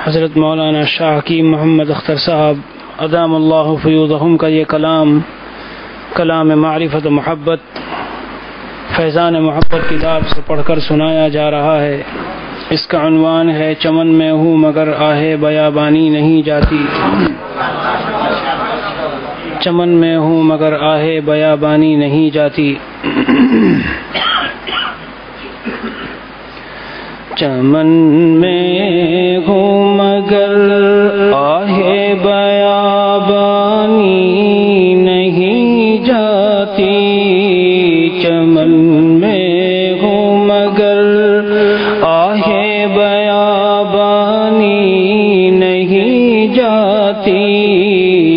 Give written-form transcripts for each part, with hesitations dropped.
حضرت مولانا شاہ حکیم محمد اختر صاحب ادام اللہ فیوضہم کا یہ کلام معرفت و محبت فیضان محبت کی داد سے پڑھ کر سنایا جا رہا ہے۔ اس کا عنوان ہے چمن میں ہوں مگر آہ بیابانی نہیں جاتی، چمن میں ہوں مگر آہ بیابانی نہیں جاتی۔ چمن میں ہوں مگر آہ بیابانی نہیں جاتی، چمن میں ہوں مگر آہ بیابانی نہیں جاتی۔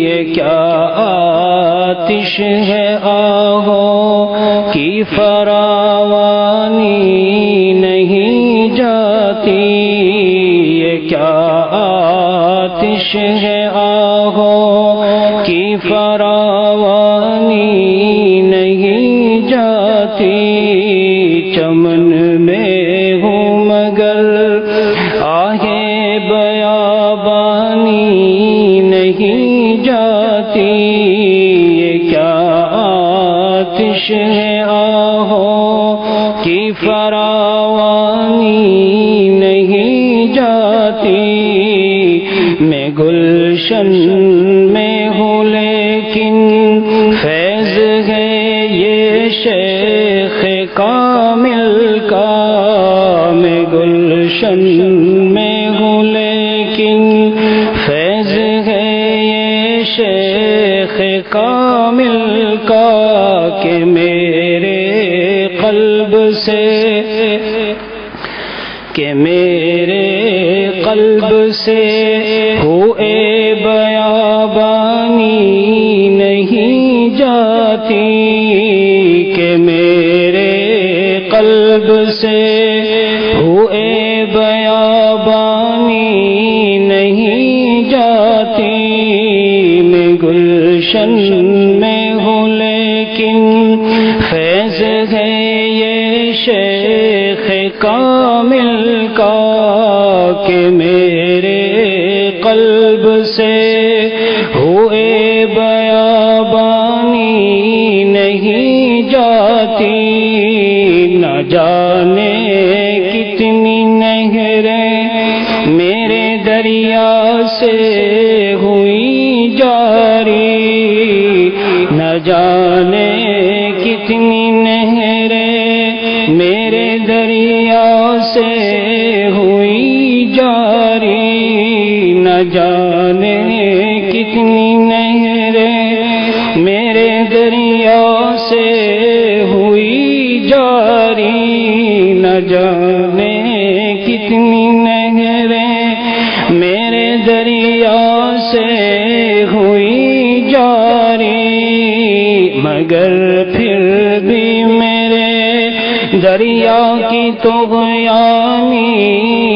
یہ کیا آتش ہے آہوں کی فراوانی نہیں جاتی، یہ کیا آتش ہے آہوں کی فراوانی نہیں جاتی۔ چمن میں ہوں مگر آہ بیابانی نہیں جاتی، یہ کیا آتش ہے آہوں کی فراوانی نہیں جاتی۔ میں گلشن میں ہوں لیکن فیض ہے یہ شیخ کامل کا، میں گلشن میں ہوں لیکن فیض ہے یہ شیخ کامل کا، کہ میرے قلب سے ہوئے بیابانی نہیں جاتی، کہ میرے قلب سے ہوئے بیابانی نہیں جاتی۔ میں گلشن میں ہوں لیکن فیض ہے یہ شیخ کامل کا، کہ میرے قلب سے ہوئے بیابانی نہیں جاتی۔ نہ جانے کتنی نہریں میرے دریا سے ہوئی جاری، نہ جانے کتنی نہریں میرے دریا سے ہوئی جاری، نہ جانے کتنی نہریں میرے دریا سے ہوئی جاری، نہ جانے کتنی نہریں میرے دریا سے ہوئی جاری، مگر پھر بھی میرے دریا کی طغیانی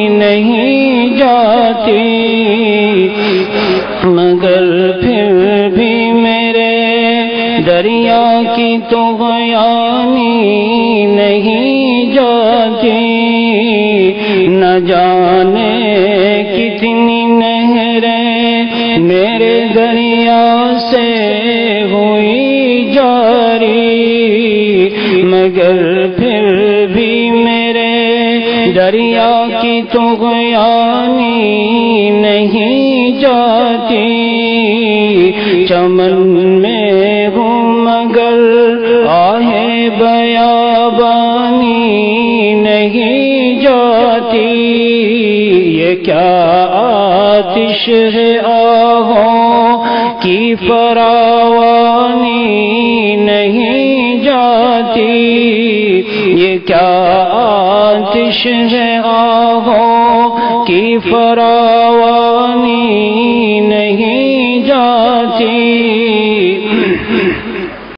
نہیں جاتی، مگر پھر بھی میرے دریا کی طغیانی نہیں جاتی۔ نہ جانے کتنی نہریں میرے دریا سے ہوئی جاری، مگر پھر بھی میرے دریا کی طغیانی نہیں جاتی۔ چمن میں ہوں مگر آہ بیابانی نہیں جاتی، یہ کیا آتش ہے آہوں کی فراوانی نہیں جاتی، یہ کیا آتش ہے آہوں کی فراوانی